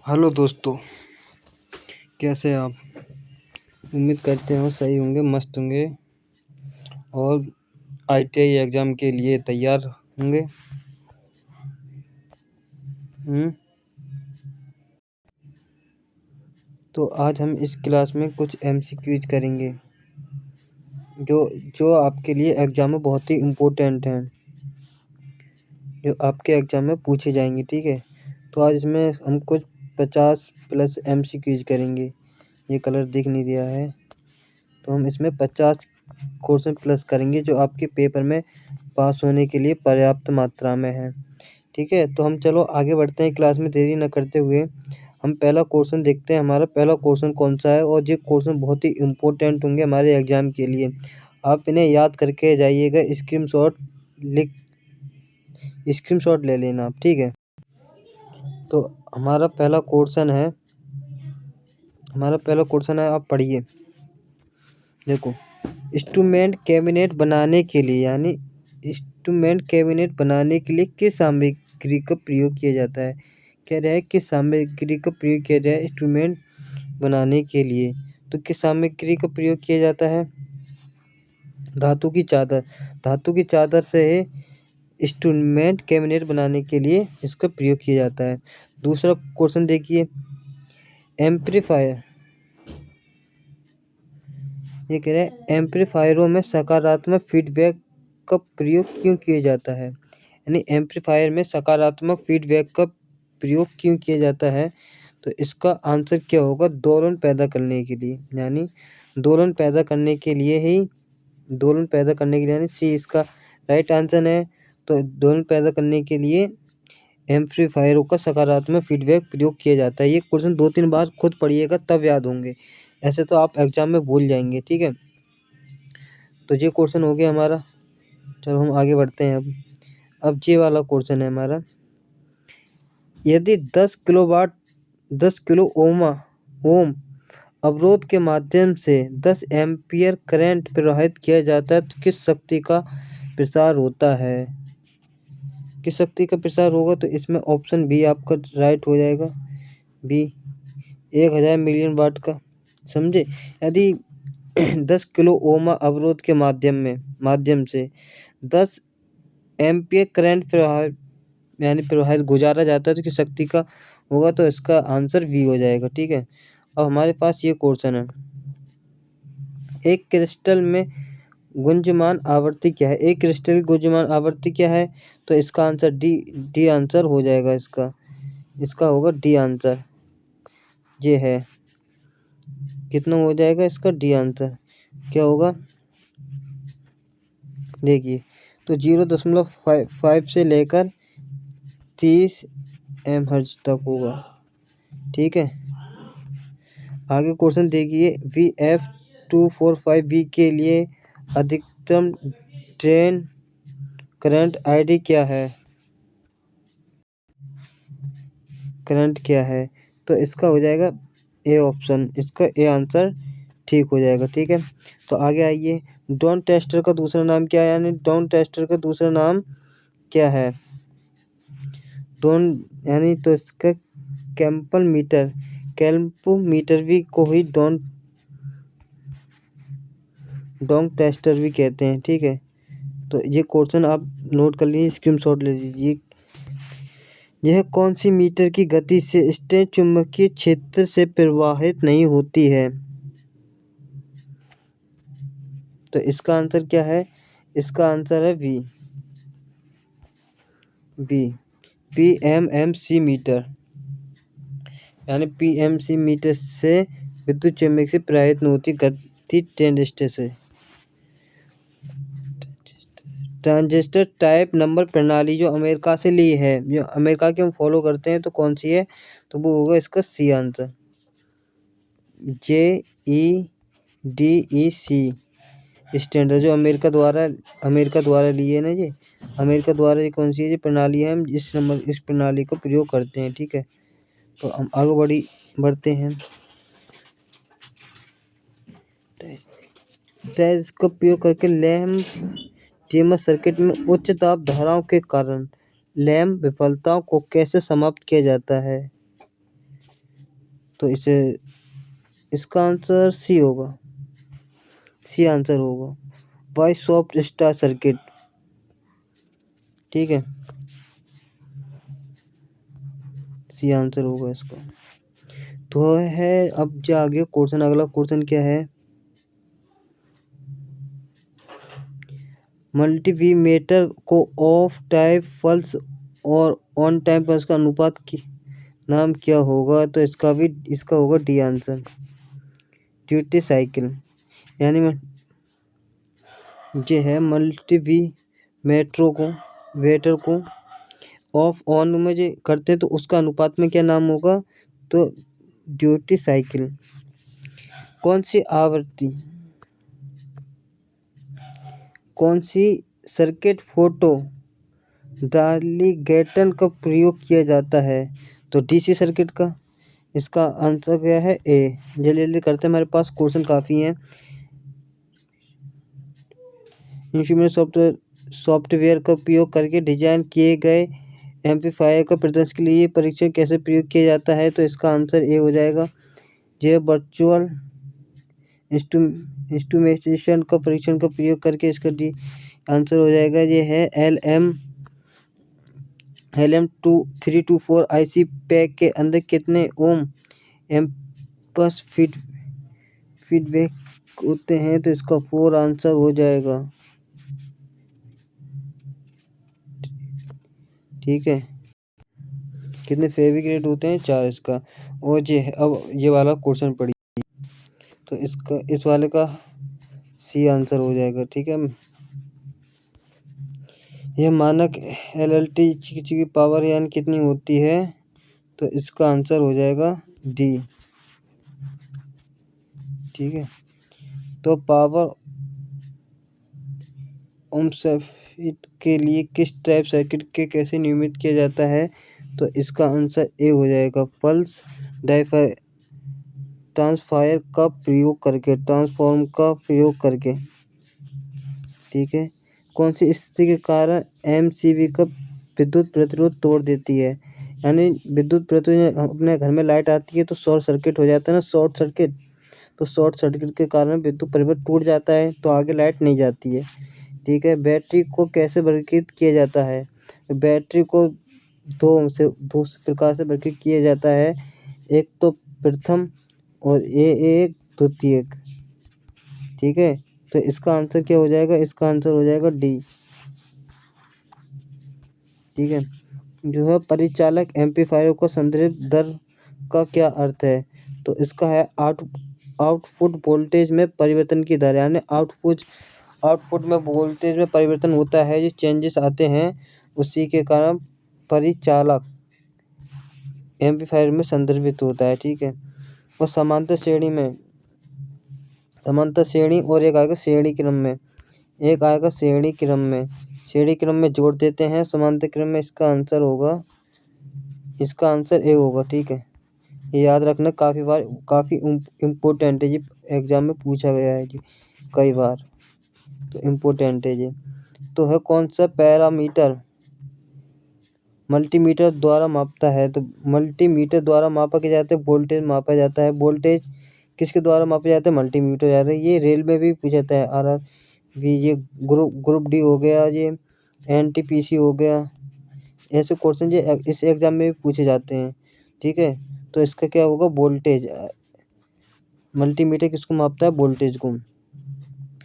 Hello दोस्तों, कैसे हैं आप। उम्मीद करते हो सही होंगे, मस्त होंगे और आईटीआई एग्ज़ाम के लिए तैयार होंगे। तो आज हम इस क्लास में कुछ एमसीक्यूज करेंगे जो जो आपके लिए एग्ज़ाम में बहुत ही इम्पोर्टेंट हैं, जो आपके एग्ज़ाम में पूछे जाएंगे। ठीक है, तो आज इसमें हम कुछ 50 प्लस एमसीक्यूज करेंगे। ये कलर दिख नहीं रहा है, तो हम इसमें 50 क्वेश्चन प्लस करेंगे जो आपके पेपर में पास होने के लिए पर्याप्त मात्रा में है। ठीक है, तो हम चलो आगे बढ़ते हैं क्लास में, देरी न करते हुए हम पहला क्वेश्चन देखते हैं। हमारा पहला क्वेश्चन कौन सा है, और ये क्वेश्चन बहुत ही इम्पोर्टेंट होंगे हमारे एग्जाम के लिए। आप इन्हें याद करके जाइएगा, स्क्रीनशॉट ले लेना आप। ठीक है, तो हमारा पहला क्वेश्चन है, आप पढ़िए। देखो, इंस्ट्रूमेंट कैबिनेट बनाने के लिए किस सामग्री का प्रयोग किया जाता है। कह रहा है किस सामग्री का प्रयोग किया जाए इंस्ट्रूमेंट बनाने के लिए। तो किस सामग्री का प्रयोग किया जाता है? धातु की चादर से इंस्ट्रूमेंट कैबिनेट बनाने के लिए इसका प्रयोग किया जाता है। दूसरा क्वेश्चन देखिए, एम्पलीफायर। ये कह रहे हैं एम्पलीफायरों में सकारात्मक फीडबैक का प्रयोग क्यों किया जाता है। यानी एम्पलीफायर में सकारात्मक फीडबैक का प्रयोग क्यों किया जाता है। तो इसका आंसर क्या होगा? दोलन पैदा करने के लिए, यानी यानी सी इसका राइट आंसर है। तो दोलन पैदा करने के लिए एम्पलीफायरों का सकारात्मक फीडबैक प्रयोग किया जाता है। ये क्वेश्चन 2-3 बार खुद पढ़िएगा तब याद होंगे, ऐसे तो आप एग्जाम में भूल जाएंगे। ठीक है, तो ये क्वेश्चन हो गया हमारा। चलो हम आगे बढ़ते हैं। अब ये वाला क्वेश्चन है हमारा, यदि 10 किलो ओम अवरोध के माध्यम से 10 एम्पियर करंट प्रवाहित किया जाता है तो किस शक्ति का प्रसार होता है। किस शक्ति का प्रसार होगा? तो इसमें ऑप्शन बी आपका राइट हो जाएगा, बी 1000 मिलियन वाट का। समझे? यदि 10 किलो ओम अवरोध के माध्यम से 10 एम्पियर करंट प्रवाहित गुजारा जाता है तो किस शक्ति का होगा? तो इसका आंसर वी हो जाएगा। ठीक है, अब हमारे पास ये क्वेश्चन है, एक क्रिस्टल में गुंजयमान आवृत्ति क्या है। एक क्रिस्टल की गुंजयमान आवृत्ति क्या है? तो इसका आंसर डी आंसर हो जाएगा। इसका होगा डी आंसर। ये है, कितना हो जाएगा इसका? डी आंसर क्या होगा देखिए, तो 0.5 से लेकर 30 एमहर्ट्ज तक होगा। ठीक है, आगे क्वेश्चन देखिए, VF245V के लिए अधिकतम ड्रेन करंट आईडी क्या है? तो इसका हो जाएगा ए ऑप्शन, इसका ए आंसर ठीक हो जाएगा। ठीक है, तो आगे आइए, डॉन टेस्टर का दूसरा नाम क्या है, यानी डॉन टेस्टर का दूसरा नाम क्या है? यानी तो इसका कैल्पोमीटर भी को ही डॉन टेस्टर भी कहते हैं। ठीक है, तो ये क्वेश्चन आप नोट कर लीजिए, स्क्रीनशॉट ले लीजिए। यह कौन सी मीटर की गति से स्टेट चुंबकीय क्षेत्र से प्रवाहित नहीं होती है? तो इसका आंसर क्या है? इसका आंसर है PMMC मीटर, यानी PMC मीटर से विद्युत चुम्बक से प्रवाहित नहीं होती गति ट्रांजिस्टर से। ट्रांजिस्टर टाइप नंबर प्रणाली जो अमेरिका से ली है, जो अमेरिका की हम फॉलो करते हैं, तो कौन सी है? तो वो होगा इसका सी आंसर, JEDEC स्टैंडर्ड, जो अमेरिका द्वारा ली है ना। ये अमेरिका द्वारा ये कौन सी है प्रणाली है, हम इस प्रणाली का प्रयोग करते हैं। ठीक है, तो हम आगे बढ़ते हैं। का प्रयोग करके लैम्प टीएमएस सर्किट में उच्च दाब धाराओं के कारण लैम्प विफलताओं को कैसे समाप्त किया जाता है? तो इसका आंसर सी होगा, सी आंसर होगा। वाई सॉफ्ट स्टार सर्किट, ठीक है, सी आंसर होगा इसका। तो है अब जो आगे क्वेश्चन, अगला क्वेश्चन क्या है, मल्टीमीटर को ऑफ टाइप पल्स और ऑन टाइम पल्स का अनुपात की नाम क्या होगा? तो इसका होगा डी आंसर, ड्यूटी साइकिल। यानी ये है मल्टीमीटर को वेटर को ऑफ ऑन में जो करते हैं तो उसका अनुपात में क्या नाम होगा? तो ड्यूटी साइकिल। कौन सी आवृत्ति, कौन सी सर्किट फोटो डालीगेटन का प्रयोग किया जाता है? तो डीसी सर्किट का। इसका आंसर क्या है? ए। जल्दी जल्दी करते हैं, हमारे पास क्वेश्चन काफ़ी हैं। इंस्ट्रूमेंट सॉफ्टवेयर का उपयोग करके डिजाइन किए गए एम्पलीफायर का प्रदर्शन के लिए परीक्षण कैसे प्रयोग किया जाता है? तो इसका आंसर ए हो जाएगा। यह वर्चुअल इंस्ट्रूमेंटेशन का परीक्षण का प्रयोग करके इसका डी आंसर हो जाएगा। ये है LM324 IC पैक के अंदर कितने ओम एम्पस फीडबैक होते हैं? तो इसका 4 आंसर हो जाएगा, ठीक है। कितने फेविक्रेट होते हैं? 4 इसका। और ये अब ये वाला क्वेश्चन पढ़िए, तो इसका इस वाले का सी आंसर हो जाएगा, ठीक है। यह मानक LLT की पावर यानी कितनी होती है? तो इसका आंसर हो जाएगा डी, ठीक है। तो पावर ओमसेफिट के लिए किस टाइप सर्किट के कैसे नियमित किया जाता है? तो इसका आंसर ए हो जाएगा, पल्स ट्रांसफायर का प्रयोग करके, ट्रांसफॉर्म का प्रयोग करके, ठीक है। कौन सी स्थिति के कारण MCB का विद्युत प्रतिरोध तोड़ देती है? यानी विद्युत प्रतिरोध, अपने घर में लाइट आती है तो शॉर्ट सर्किट हो जाता है ना, शॉर्ट सर्किट। तो शॉर्ट सर्किट के कारण विद्युत परिपथ टूट जाता है तो आगे लाइट नहीं जाती है, ठीक है। बैटरी को कैसे वर्गीकृत किया जाता है? बैटरी को दो प्रकार से वर्गीकृत किया जाता है। एक तो प्रथम और एक द्वितीयक, ठीक है। तो इसका आंसर क्या हो जाएगा? इसका आंसर हो जाएगा डी, ठीक है। जो है परिचालक एम्पलीफायर को संदर्भ दर का क्या अर्थ है? तो इसका है आउटपुट वोल्टेज में परिवर्तन की दर, यानी आउटपुट में वोल्टेज में परिवर्तन होता है, जो चेंजेस आते हैं उसी के कारण परिचालक एम्पलीफायर में संदर्भित होता है, ठीक है। और समांतर श्रेणी और एक आएगा श्रेणी क्रम में, एक आएगा श्रेणी क्रम में जोड़ देते हैं समांतर क्रम में। इसका आंसर ए होगा, ठीक है। ये याद रखना, काफ़ी इम्पोर्टेंट है, ये एग्जाम में पूछा गया है जी कई बार, तो इम्पोर्टेंट है ये। तो है कौन सा पैरामीटर मल्टीमीटर द्वारा मापता है? तो मल्टीमीटर द्वारा मापा क्या जाता है? वोल्टेज मापा जाता है। वोल्टेज किसके द्वारा मापा जाता है? मल्टीमीटर जाता है। ये रेल में भी पूछा जाता है, RRB, ये ग्रुप डी हो गया, ये NTPC हो गया। ऐसे क्वेश्चन ये इस एग्जाम में भी पूछे जाते हैं, ठीक है। तो इसका क्या होगा? वोल्टेज। मल्टीमीटर किसको मापता है? वोल्टेज को।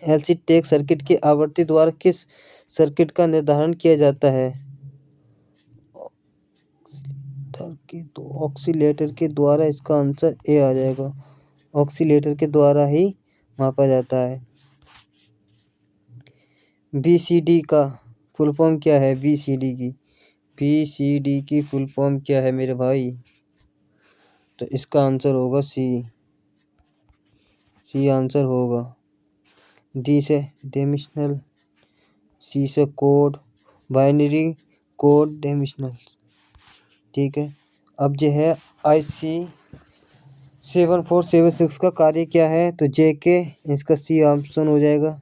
LC टेक सर्किट की आवृत्ति द्वारा किस सर्किट का निर्धारण किया जाता है? तो ऑक्सीलेटर के द्वारा, इसका आंसर ए आ जाएगा। ऑक्सीलेटर के द्वारा ही मापा जाता है। BCD का फुल फॉर्म क्या है? BCD की फुल फॉर्म क्या है मेरे भाई? तो इसका आंसर होगा सी आंसर होगा। डी से डेमिशनल, सी से कोड, बाइनरी कोड डेमिशनल, ठीक है। अब जो है IC 7476 का कार्य क्या है? तो JK, इसका सी ऑप्शन हो जाएगा।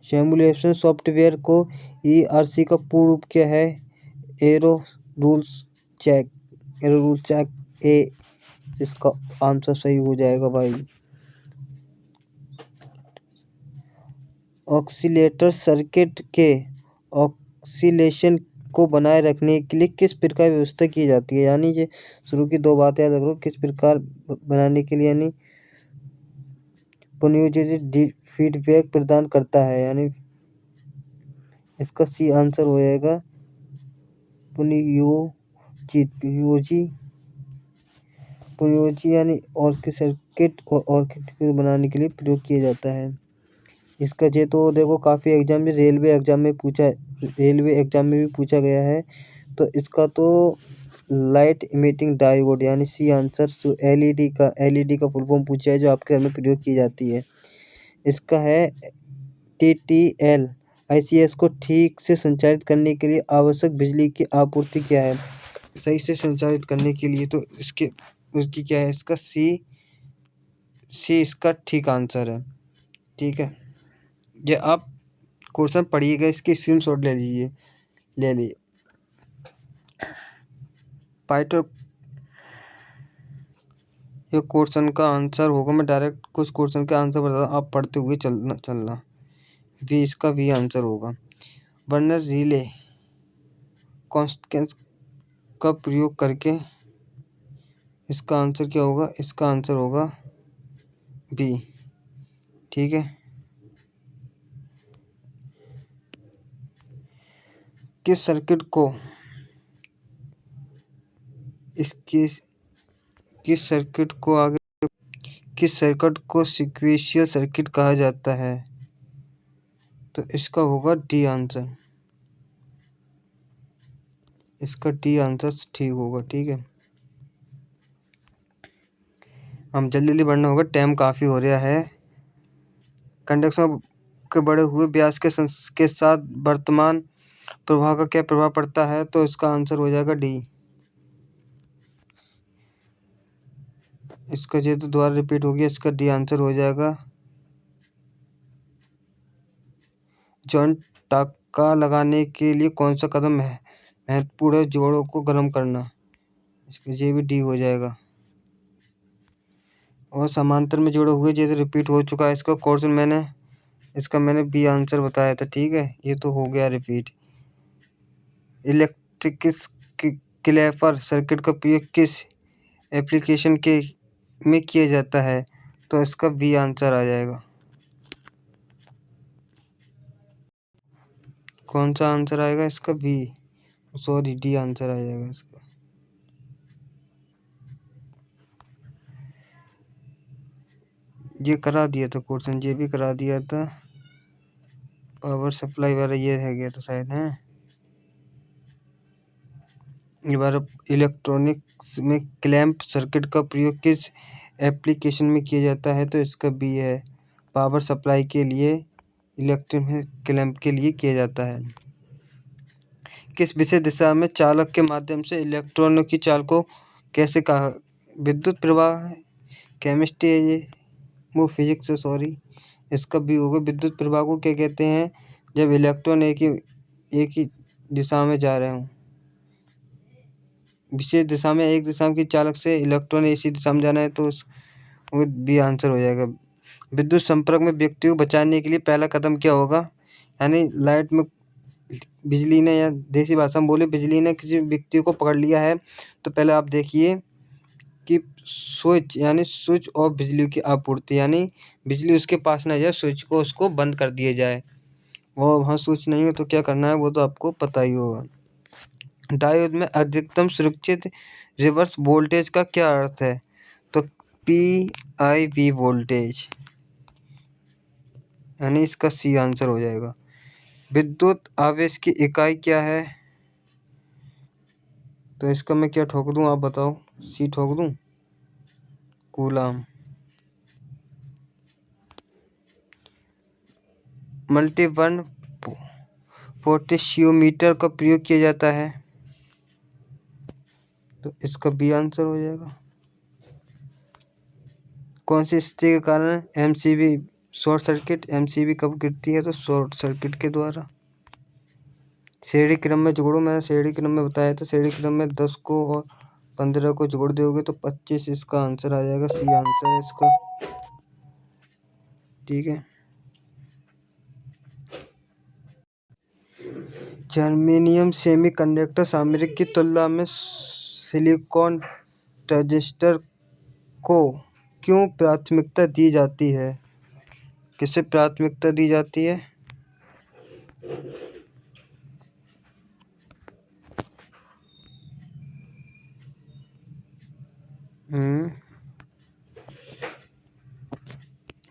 सिमुलेशन सॉफ्टवेयर को ERC का पूर्ण रूप क्या है? Error rules check, error rule check A इसका आंसर सही हो जाएगा भाई। ऑक्सीलेटर सर्किट के ऑक्सीलेशन को बनाए रखने के लिए किस प्रकार व्यवस्था की जाती है, यानी ये शुरू की दो बातें याद रखो, किस प्रकार बनाने के लिए, यानी पुनर्योजित फीडबैक प्रदान करता है, यानी इसका सी आंसर हो जाएगा पुनर्योजी यानी ऑर्किड सर्किट और ऑर्किड को बनाने के लिए प्रयोग किया जाता है। इसका जे तो देखो काफ़ी एग्जाम में रेलवे एग्जाम में भी पूछा गया है। तो इसका तो लाइट इमिटिंग डायोड यानी सी आंसर एलईडी का फुल फॉर्म पूछा है जो आपके घर में प्रयोग की जाती है। इसका है टीटीएल आईसीएस को ठीक से संचालित करने के लिए आवश्यक बिजली की आपूर्ति क्या है, सही से संचालित करने के लिए, तो उसकी क्या है, इसका सी इसका ठीक आंसर है। ठीक है, ये आप क्वेश्चन पढ़िएगा, इसकी स्क्रीनशॉट ले लीजिए। पाइथो ये क्वेश्चन का आंसर होगा, मैं डायरेक्ट कुछ क्वेश्चन का आंसर बताता हूँ, आप पढ़ते हुए चलना। वी इसका वी आंसर होगा। बर्नर रिले कॉन्स्टेंस का प्रयोग करके इसका आंसर क्या होगा, इसका आंसर होगा बी। ठीक है, किस सर्किट को सीक्वेंशियल सर्किट कहा जाता है, तो इसका होगा डी आंसर, इसका डी आंसर ठीक होगा। ठीक है, हम जल्दी बढ़ना होगा, टाइम काफ़ी हो रहा है। कंडक्शन के बढ़े हुए व्यास के साथ वर्तमान प्रवाह का क्या प्रभाव पड़ता है, तो इसका आंसर हो जाएगा डी। इसका जेतु दोबारा रिपीट हो गया, इसका डी आंसर हो जाएगा। जॉइंट टाका लगाने के लिए कौन सा कदम है महत्वपूर्ण है, जोड़ों को गर्म करना, इसका जे भी डी हो जाएगा। और समांतर में जोड़े हुए जैसे रिपीट हो चुका है इसका क्वेश्चन, मैंने बी आंसर बताया था। ठीक है, ये तो हो गया रिपीट। इलेक्ट्रिक क्लैपर सर्किट का प्रयोग किस एप्लीकेशन में किया जाता है, तो इसका बी आंसर आ जाएगा। कौन सा आंसर आएगा इसका, बी, सॉरी डी आंसर आ जाएगा इसका। ये करा दिया था क्वेश्चन, ये भी करा दिया था, पावर सप्लाई वाला ये रह गया था शायद है। बार इलेक्ट्रॉनिक्स में क्लैंप सर्किट का प्रयोग किस एप्लीकेशन में किया जाता है, तो इसका बी है, पावर सप्लाई के लिए इलेक्ट्रिक क्लैंप के लिए किया जाता है। किस विशेष दिशा में चालक के माध्यम से इलेक्ट्रॉनों की चाल को कैसे कहा, विद्युत प्रवाह है, केमिस्ट्री है ये, वो फिजिक्स है सॉरी, इसका भी होगा। विद्युत प्रवाह को क्या कहते हैं, जब इलेक्ट्रॉन एक ही दिशा में जा रहे हों, विशेष दिशा में एक दिशा की चालक से इलेक्ट्रॉन इसी दिशा में जाना है, तो वो बी आंसर हो जाएगा। विद्युत संपर्क में व्यक्ति को बचाने के लिए पहला कदम क्या होगा, यानी लाइट में बिजली ने, या देसी भाषा में बोले बिजली ने किसी व्यक्ति को पकड़ लिया है, तो पहले आप देखिए कि स्विच ऑफ बिजली की आपूर्ति, यानी बिजली उसके पास ना जाए, स्विच को उसको बंद कर दिया जाए। वो वहाँ स्विच नहीं हो तो क्या करना है, वो तो आपको पता ही होगा। डायोड में अधिकतम सुरक्षित रिवर्स वोल्टेज का क्या अर्थ है, तो PIV वोल्टेज, यानी इसका सी आंसर हो जाएगा। विद्युत आवेश की इकाई क्या है, तो इसका मैं क्या ठोक दूं, आप बताओ, सी ठोक दूं, कूलाम। मल्टी वन पोटेशियोमीटर का प्रयोग किया जाता है, तो इसका बी आंसर हो जाएगा। कौन सी स्थिति के कारण MCB शॉर्ट सर्किट, MCB कब गिरती है, तो शॉर्ट सर्किट के द्वारा। श्रेणी क्रम में जोड़ो, मैंने श्रेणी क्रम में बताया था। श्रेणी क्रम में 10 को और 15 को जोड़ दोगे तो 25 इसका आंसर आ जाएगा। सी आंसर है इसका। ठीक है। जर्मेनियम सेमीकंडक्टर सामग्री की तुलना में सिलिकॉन ट्रांजिस्टर को क्यों प्राथमिकता दी जाती है? किसे प्राथमिकता दी जाती है?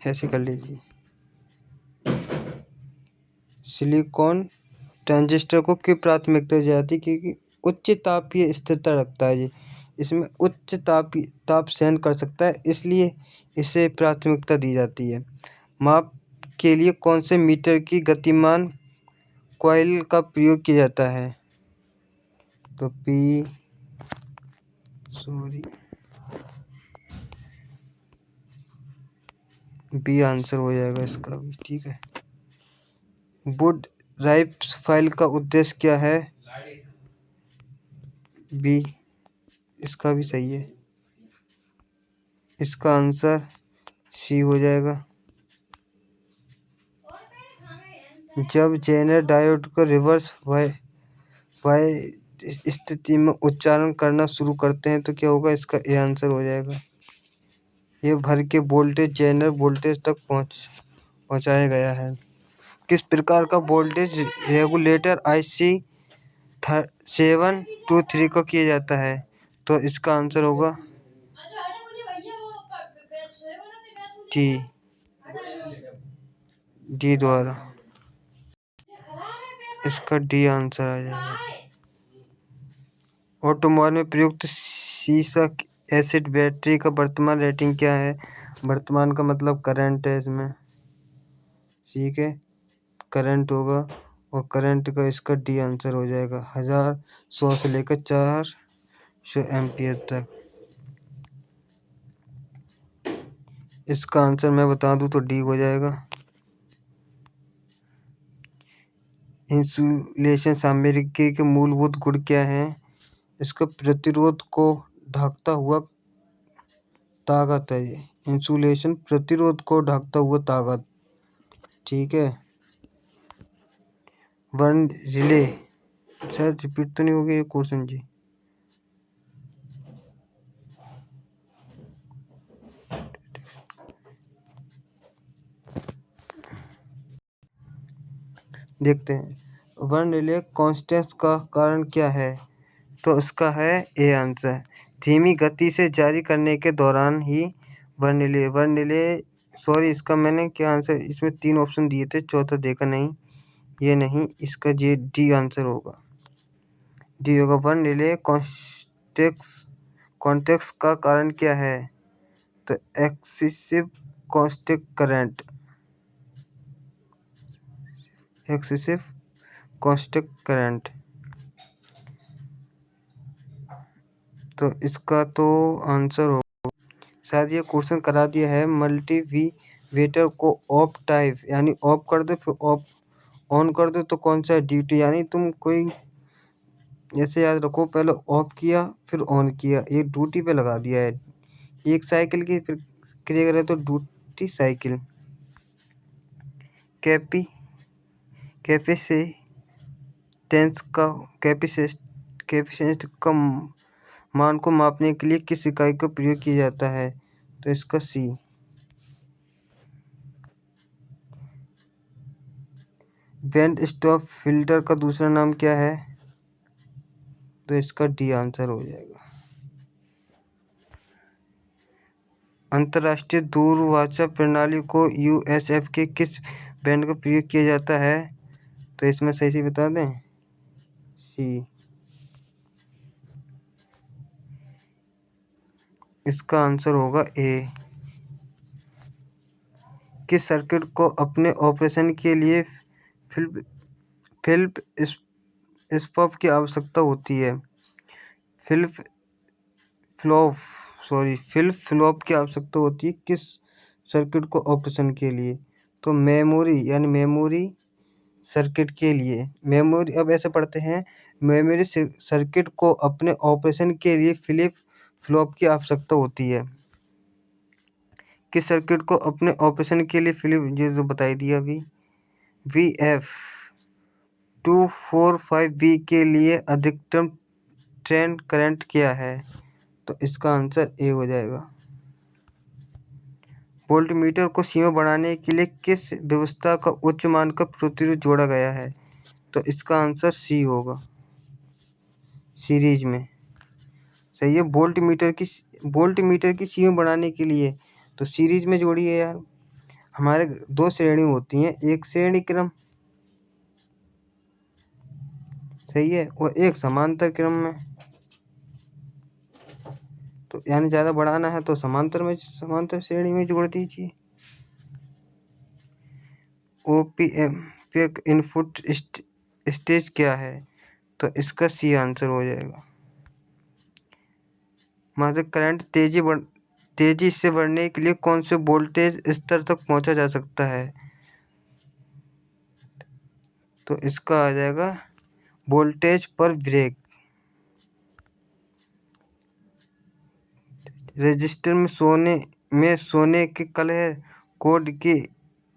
ऐसे कर लीजिए। सिलिकॉन ट्रांजिस्टर को क्यों प्राथमिकता दी जाती है? क्योंकि उच्च तापीय स्थिरता रखता है जी, इसमें उच्च ताप सहन कर सकता है, इसलिए इसे प्राथमिकता दी जाती है। माप के लिए कौन से मीटर की गतिमान कॉइल का प्रयोग किया जाता है? तो बी आंसर हो जाएगा इसका भी। ठीक है। वुड ड्राइव फाइल का उद्देश्य क्या है? बी, इसका भी सही है। इसका आंसर सी हो जाएगा। जब जेनर डायोड को रिवर्स वाई स्थिति में उच्चारण करना शुरू करते हैं तो क्या होगा? इसका ए आंसर हो जाएगा। ये भर के वोल्टेज जेनर वोल्टेज तक पहुंचाया गया है। किस प्रकार का वोल्टेज रेगुलेटर IC 723 को किया जाता है? तो इसका आंसर होगा डी द्वारा। इसका डी आंसर आ जाएगा। ऑटोमोबाइल में प्रयुक्त सीसा एसिड बैटरी का वर्तमान रेटिंग क्या है? वर्तमान का मतलब करंट है इसमें। ठीक है, करंट होगा और करंट का इसका डी आंसर हो जाएगा। 1100 से लेकर 400 एम्पियर तक। इसका आंसर मैं बता दूं तो डी हो जाएगा। इंसुलेशन सामग्री के मूलभूत गुण क्या हैं? इसका प्रतिरोध को ढकता हुआ ताकत है। ये इंसुलेशन प्रतिरोध को ढकता हुआ ताकत। ठीक है। वन रिले, शायद रिपीट तो नहीं हो गया ये क्वेश्चन जी। देखते हैं। वन रिले कांस्टेंट का कारण क्या है? तो इसका है ए आंसर। धीमी गति से जारी करने के दौरान ही वर्निले सॉरी, इसका मैंने क्या आंसर, इसमें 3 ऑप्शन दिए थे, चौथा देखा नहीं। ये नहीं, इसका ये डी आंसर होगा। डी होगा। वर्निले कॉन्टेक्स का कारण क्या है? तो excessive constant current. Excessive constant current. तो इसका तो आंसर हो, शायद ये क्वेश्चन करा दिया है। मल्टीमीटर को ऑफ टाइप यानी ऑफ कर दो फिर ऑफ ऑन कर दो तो कौन सा है? ड्यूटी। यानी तुम कोई ऐसे याद रखो, पहले ऑफ किया फिर ऑन किया, ये ड्यूटी पे लगा दिया है। एक साइकिल की फिर क्रिया करें तो ड्यूटी साइकिल। कैपेसिटेंस का मान को मापने के लिए किस इकाई का प्रयोग किया जाता है? तो इसका सी। बैंड स्टॉप फिल्टर का दूसरा नाम क्या है? तो इसका डी आंसर हो जाएगा। अंतर्राष्ट्रीय दूरभाष प्रणाली को USF के किस बैंड का प्रयोग किया जाता है? तो इसमें सही बता दें, सी। इसका आंसर होगा ए। किस सर्किट को अपने ऑपरेशन के लिए फ्लिप फ्लॉप की आवश्यकता होती है? फ्लिप फ्लॉप की आवश्यकता होती है किस सर्किट को ऑपरेशन के लिए? तो मेमोरी सर्किट के लिए मेमोरी, अब ऐसे पढ़ते हैं, मेमोरी सर्किट को अपने ऑपरेशन के लिए फ्लिप फ्लॉप की आवश्यकता होती है। किस सर्किट को अपने ऑपरेशन के लिए फ्लिप, ये जो बताई दिया अभी, VF245B के लिए अधिकतम ट्रेन करंट क्या है? तो इसका आंसर ए हो जाएगा। वोल्टमीटर को सीमा बढ़ाने के लिए किस व्यवस्था का उच्च मान का प्रतिरोध जोड़ा गया है? तो इसका आंसर सी होगा, सीरीज में। सही है। वोल्टमीटर की सीमा बढ़ाने के लिए तो सीरीज में जोड़ी है यार। हमारे दो श्रेणी होती हैं, एक श्रेणी क्रम, सही है, और एक समांतर क्रम में। तो यानी ज़्यादा बढ़ाना है तो समांतर श्रेणी में जोड़ दीजिए। ओपीएम पे इनपुट स्टेज क्या है? तो इसका सी आंसर हो जाएगा। मतलब करंट तेजी से बढ़ने के लिए कौन से वोल्टेज स्तर तक पहुंचा जा सकता है? तो इसका आ जाएगा वोल्टेज पर ब्रेक। रजिस्टर में सोने के कलह कोड के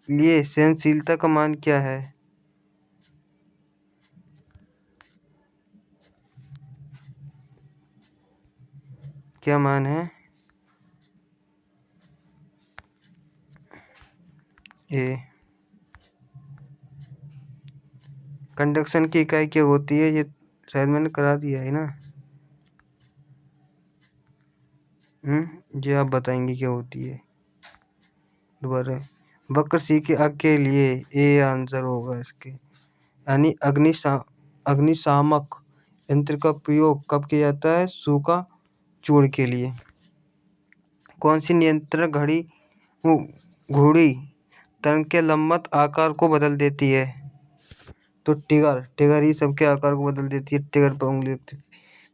लिए सहनशीलता का मान क्या है? क्या मान है? ए। कंडक्शन की इकाई क्या होती है? ये शायद मैंने करा दिया है ना। जी आप बताएंगे क्या होती है दोबारा। वक्र सी के अग के लिए ए आंसर होगा इसके। यानी अग्निशामक यंत्र का प्रयोग कब किया जाता है? सूखा चूड़ के लिए। कौन सी नियंत्रण घुड़ी तरंग के लंबवत आकार को बदल देती है? तो टिगर ही सबके आकार को बदल देती है। टिगर पर उंगली रखती है।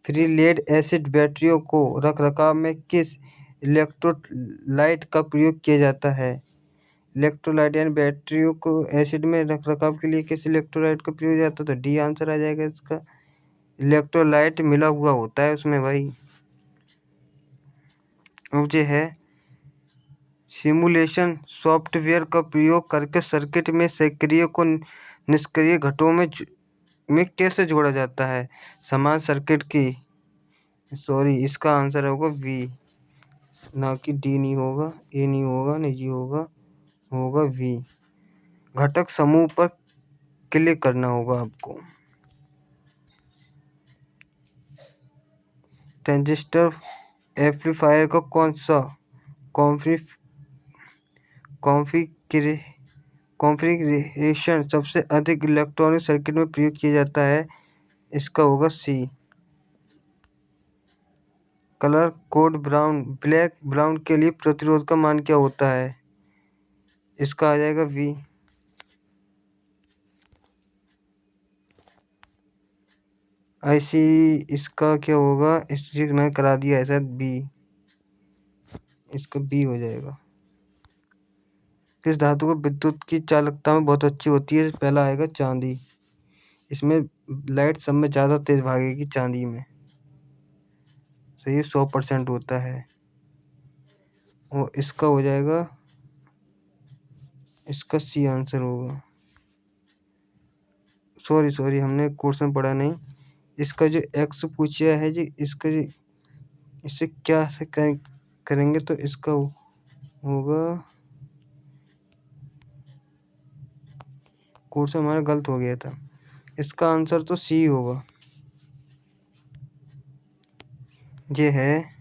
फ्री लेड एसिड बैटरियों को रखरखाव में किस इलेक्ट्रोलाइट का प्रयोग किया जाता है? इलेक्ट्रोलाइट यानी बैटरियों को एसिड में रखरखाव के लिए किस इलेक्ट्रोलाइट का प्रयोग जाता है? तो डी आंसर आ जाएगा इसका। इलेक्ट्रोलाइट मिला हुआ होता है उसमें भाई। मुझे है सिमुलेशन सॉफ्टवेयर का प्रयोग करके सर्किट में सक्रिय को निष्क्रिय घटकों में कैसे जोड़ा जाता है? समान सर्किट की, सॉरी इसका आंसर होगा बी, ना कि डी नहीं होगा, ए नहीं होगा, नहीं जी होगा वी। घटक समूह पर क्लिक करना होगा आपको। ट्रांजिस्टर एम्पलीफायर का कौन सा कॉन्फ़िगरेशन सबसे अधिक इलेक्ट्रॉनिक सर्किट में प्रयोग किया जाता है? इसका होगा सी। कलर कोड ब्लैक ब्राउन के लिए प्रतिरोध का मान क्या होता है? इसका आ जाएगा वी। ऐसी इसका क्या होगा? इस चीज मैंने करा दिया है शायद बी। इसका बी हो जाएगा। किस धातु को विद्युत की चालकता में बहुत अच्छी होती है? पहला आएगा चांदी। इसमें लाइट सब में ज़्यादा तेज भागेगी चांदी में। तो ये 100% होता है। और इसका हो जाएगा, इसका सी आंसर होगा। सॉरी हमने क्वेश्चन पढ़ा नहीं। इसका जो एक्स पूछा है जी, इसका जो इससे क्या से करेंगे तो इसका होगा, क्वेश्चन हमारा गलत हो गया था। इसका आंसर तो सी होगा। ये है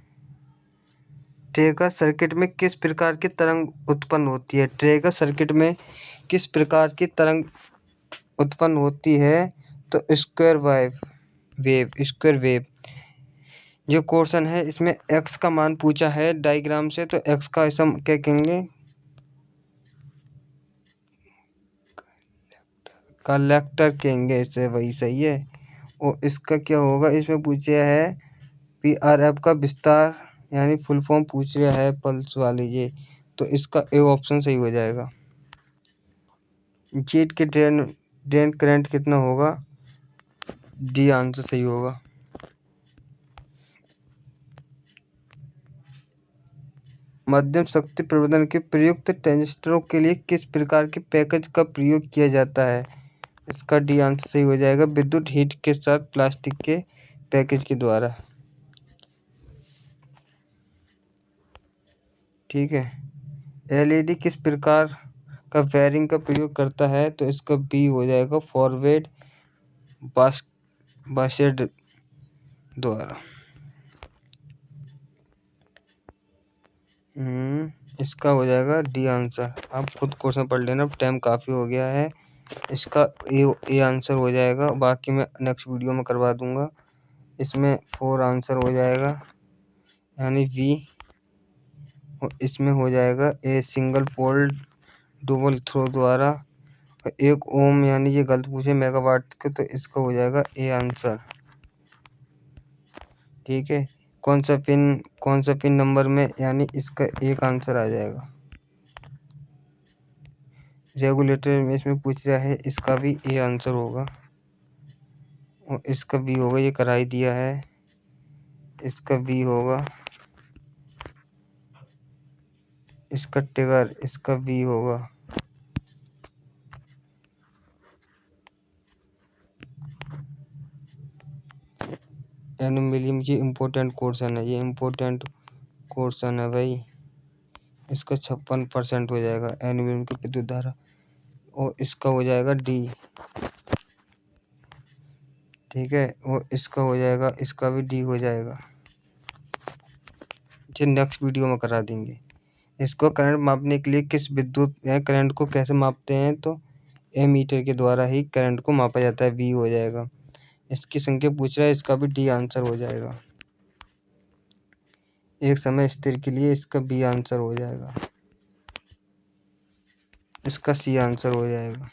ट्रेगर सर्किट में किस प्रकार की तरंग उत्पन्न होती है? ट्रेगर सर्किट में किस प्रकार की तरंग उत्पन्न होती है? तो स्क्वायर वेव। जो क्वेश्चन है इसमें एक्स का मान पूछा है डायग्राम से, तो एक्स का हम क्या कहेंगे? कलेक्टर कहेंगे इसे, वही सही है। और इसका क्या होगा? इसमें पूछा है PRF का विस्तार यानी फुल फॉर्म पूछ रहा है पल्स वाले ये, तो इसका ए ऑप्शन सही हो जाएगा। जेट के ड्रेन करंट कितना होगा, डी आंसर सही होगा। मध्यम शक्ति प्रवर्धन के प्रयुक्त ट्रांजिस्टरों के लिए किस प्रकार के पैकेज का प्रयोग किया जाता है, इसका डी आंसर सही हो जाएगा, विद्युत हीट के साथ प्लास्टिक के पैकेज के द्वारा। ठीक है। एलईडी किस प्रकार का वायरिंग का प्रयोग करता है, तो इसका बी हो जाएगा, फॉरवर्ड बायस्ड द्वारा। इसका हो जाएगा डी आंसर। आप खुद क्वेश्चन पढ़ लेना, टाइम काफ़ी हो गया है। इसका ए आंसर हो जाएगा, बाकी मैं नेक्स्ट वीडियो में करवा दूंगा। इसमें 4 आंसर हो जाएगा, यानी बी। इसमें हो जाएगा A single pole double throw द्वारा, 1 ओम, यानी ये गलत पूछे मेगावाट के, तो इसका हो जाएगा ए आंसर। ठीक है। कौन सा पिन नंबर में, यानी इसका एक आंसर आ जाएगा। रेगुलेटर में इसमें पूछ रहा है, इसका भी ए आंसर होगा और इसका बी होगा, ये कराई दिया है, इसका बी होगा। इसका ट्रिगर, इसका बी होगा। एल्यूमिनियम, ये इम्पोर्टेंट क्वेश्चन है, ये इम्पोर्टेंट क्वेश्चन है भाई। इसका 56% हो जाएगा एल्यूमिनियम की विद्युत धारा, और इसका हो जाएगा डी। ठीक है। और इसका हो जाएगा, इसका भी डी हो जाएगा। ये नेक्स्ट वीडियो में करा देंगे। इसको करंट मापने के लिए किस विद्युत या करंट को कैसे मापते हैं, तो एमीटर के द्वारा ही करंट को मापा जाता है, बी हो जाएगा। इसकी संख्या पूछ रहा है, इसका भी डी आंसर हो जाएगा। एक समय स्थिर के लिए इसका बी आंसर हो जाएगा, इसका सी आंसर हो जाएगा।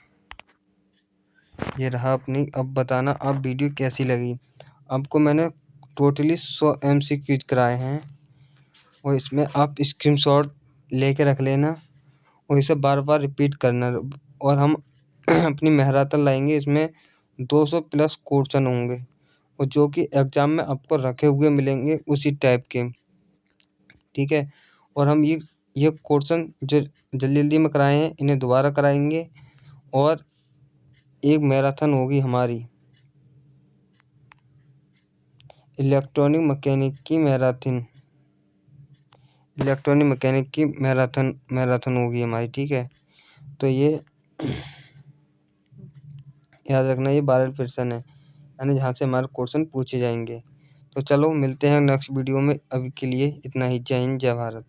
ये रहा अपनी। अब बताना आप वीडियो कैसी लगी। आपको मैंने टोटली 100 MCQ कराए हैं, और इसमें आप स्क्रीनशॉट लेके रख लेना और इसे बार बार रिपीट करना। और हम अपनी मैराथन लाएंगे, इसमें 200 प्लस क्वेश्चन होंगे, और जो कि एग्जाम में आपको रखे हुए मिलेंगे उसी टाइप के। ठीक है। और हम ये क्वेश्चन जो जल्दी जल्दी में कराए हैं, इन्हें दोबारा कराएंगे, और एक मैराथन होगी हमारी इलेक्ट्रॉनिक मैकेनिक की मैराथन होगी हमारी। ठीक है। तो ये याद रखना, ये 12 प्रश्न है, यानी जहाँ से हमारे क्वेश्चन पूछे जाएंगे। तो चलो मिलते हैं नेक्स्ट वीडियो में, अभी के लिए इतना ही। जय हिंद, जय भारत।